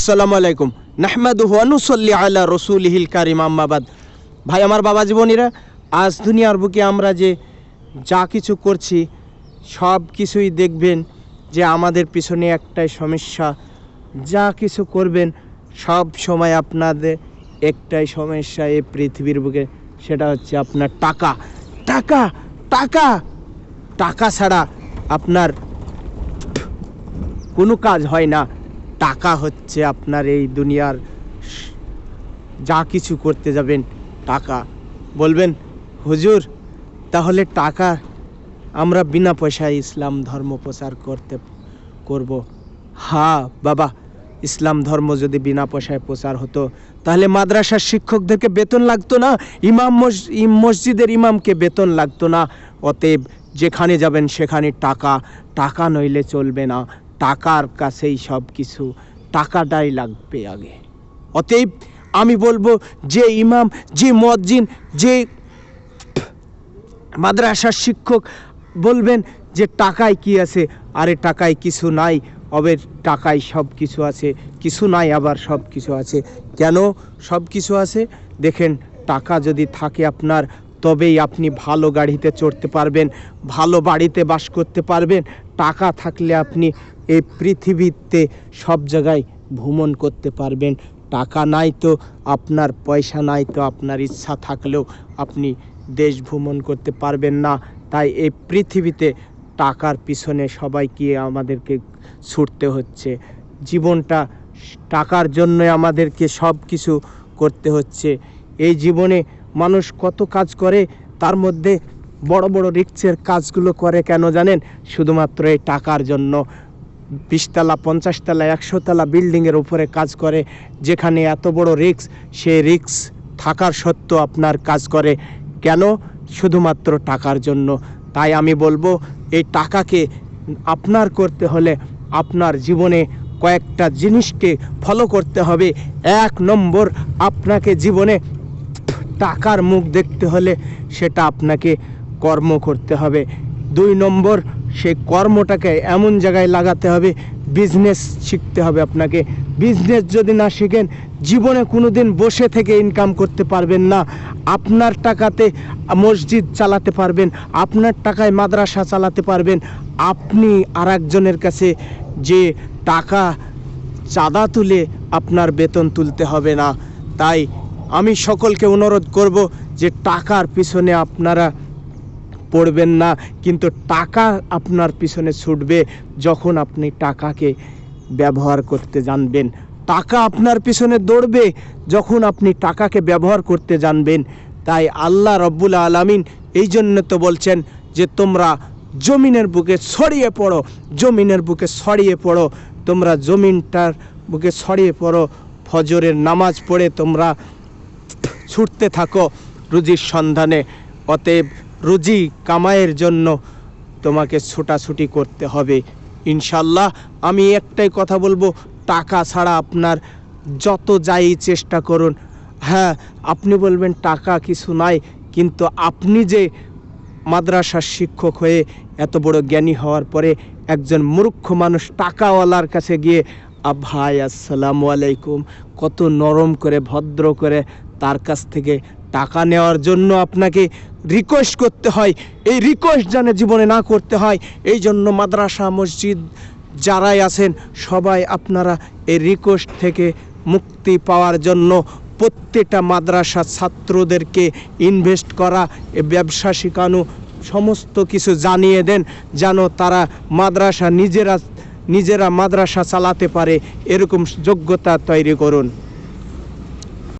আসসালামু আলাইকুম নাহমাদুহু ওয়া নুসাল্লি আলা রাসূলিহিল কারীম আম্মা বাদ। ভাই আমার বাবা জীবনীরা, আজ দুনিয়ার বুকে আমরা যে যা কিছু করছি সব কিছুই দেখবেন যে আমাদের পিছনে একটাই সমস্যা। যা কিছু করবেন সব সময় আপনাদের একটাই সমস্যা এই পৃথিবীর বুকে, সেটা হচ্ছে আপনার টাকা। টাকা টাকা টাকা ছাড়া আপনার কোনো কাজ হয় না। টাকা হচ্ছে আপনার এই দুনিয়ার যা কিছু করতে যাবেন টাকা। বলবেন হুজুর তাহলে টাকা আমরা বিনা পয়সায় ইসলাম ধর্ম প্রচার করব। হ্যাঁ বাবা, ইসলাম ধর্ম যদি বিনা পয়সায় প্রচার হতো তাহলে মাদ্রাসার শিক্ষকদেরকে বেতন লাগতো না, মসজিদের ইমামকে বেতন লাগতো না। অতএব যেখানে যাবেন সেখানে টাকা, টাকা নইলে চলবে না। টাকার কাছেই সব কিছু, টাকাটাই লাগবে আগে। অতএব আমি বলবো যে ইমাম, যে মুয়াজ্জিন, যে মাদ্রাসার শিক্ষক বলবেন যে টাকায় কি আছে, আরে টাকায় কিছু নাই, অবে টাকায় সব কিছু আছে। কিছু নাই আবার সব কিছু আছে। কেন সব কিছু আছে? দেখেন, টাকা যদি থাকে আপনার, তবেই আপনি ভালো গাড়িতে চড়তে পারবেন, ভালো বাড়িতে বাস করতে পারবেন। টাকা থাকলে আপনি এই পৃথিবীতে সব জায়গায় ভ্রমণ করতে পারবেন। টাকা নাই তো আপনার, পয়সা নাই তো আপনার ইচ্ছা থাকলেও আপনি দেশ ভ্রমণ করতে পারবেন না। তাই এই পৃথিবীতে টাকার পিছনে সবাইকে আমাদেরকে ছুটতে হচ্ছে। জীবনটা টাকার জন্য আমাদেরকে সব কিছু করতে হচ্ছে। এই জীবনে মানুষ কত কাজ করে, তার মধ্যে বড় বড় রিস্কের কাজগুলো করে কেন জানেন? শুধুমাত্র এই টাকার জন্য। 20 তলা, 50 তলা, 100 তলা বিল্ডিংয়ের উপরে কাজ করে, যেখানে এত বড় রিস্ক, সে রিস্ক থাকার সত্ত্বেও আপনার কাজ করে কেন? শুধুমাত্র টাকার জন্য। তাই আমি বলবো এই টাকাকে আপনার করতে হলে আপনার জীবনে কয়েকটা জিনিসকে ফলো করতে হবে। 1 নম্বর, আপনাকে জীবনে টাকার মুখ দেখতে হলে সেটা আপনাকে কর্ম করতে হবে। 2 নম্বর, সেই কর্মটাকে এমন জায়গায় লাগাতে হবে, বিজনেস শিখতে হবে আপনাকে। বিজনেস যদি না শিখেন জীবনে কোনো দিন বসে থেকে ইনকাম করতে পারবেন না। আপনার টাকাতে মসজিদ চালাতে পারবেন, আপনার টাকায় মাদ্রাসা চালাতে পারবেন। আপনি আর একজনের কাছে যে টাকা চাঁদা তুলে আপনার বেতন তুলতে হবে না। তাই আমি সকলকে অনুরোধ করব যে টাকার পিছনে আপনারা পড়বেন না, কিন্তু টাকা আপনার পিছনে ছুটবে যখন আপনি টাকাকে ব্যবহার করতে জানবেন। টাকা আপনার পিছনে দৌড়বে যখন আপনি টাকাকে ব্যবহার করতে জানবেন। তাই আল্লাহ রব্বুল আলামিন এই জন্য তো বলছেন যে তোমরা জমিনের বুকে ছড়িয়ে পড়ো, জমিনের বুকে ছড়িয়ে পড়ো। তোমরা জমিনটার বুকে ছড়িয়ে পড়ো, ফজরের নামাজ পড়ে তোমরা ছুটতে থাকো রুজির সন্ধানে। অতএব রুজি কামাইয়ের জন্য তোমাকে ছোটাছুটি করতে হবে ইনশাল্লাহ। আমি একটাই কথা বলবো, টাকা ছাড়া আপনার যত যাই চেষ্টা করুন। হ্যাঁ, আপনি বলবেন টাকা কিছু নাই, কিন্তু আপনি যে মাদ্রাসার শিক্ষক হয়ে এত বড় জ্ঞানী হওয়ার পরে একজন মূর্খ মানুষ টাকাওয়ালার কাছে গিয়ে ভাই আসসালামু আলাইকুম, কত নরম করে ভদ্র করে তার কাছ থেকে টাকা নেওয়ার জন্য আপনাকে রিকোয়েস্ট করতে হয়। এই রিকোয়েস্ট যেন জীবনে না করতে হয়, এই জন্য মাদ্রাসা মসজিদ যারাই আছেন সবাই আপনারা এই রিকোয়েস্ট থেকে মুক্তি পাওয়ার জন্য প্রত্যেকটা মাদ্রাসা ছাত্রদেরকে ইনভেস্ট করা, ব্যবসা শেখানো, সমস্ত কিছু জানিয়ে দেন যেন তারা মাদ্রাসা নিজেরা মাদ্রাসা চালাতে পারে, এরকম যোগ্যতা তৈরি করুন।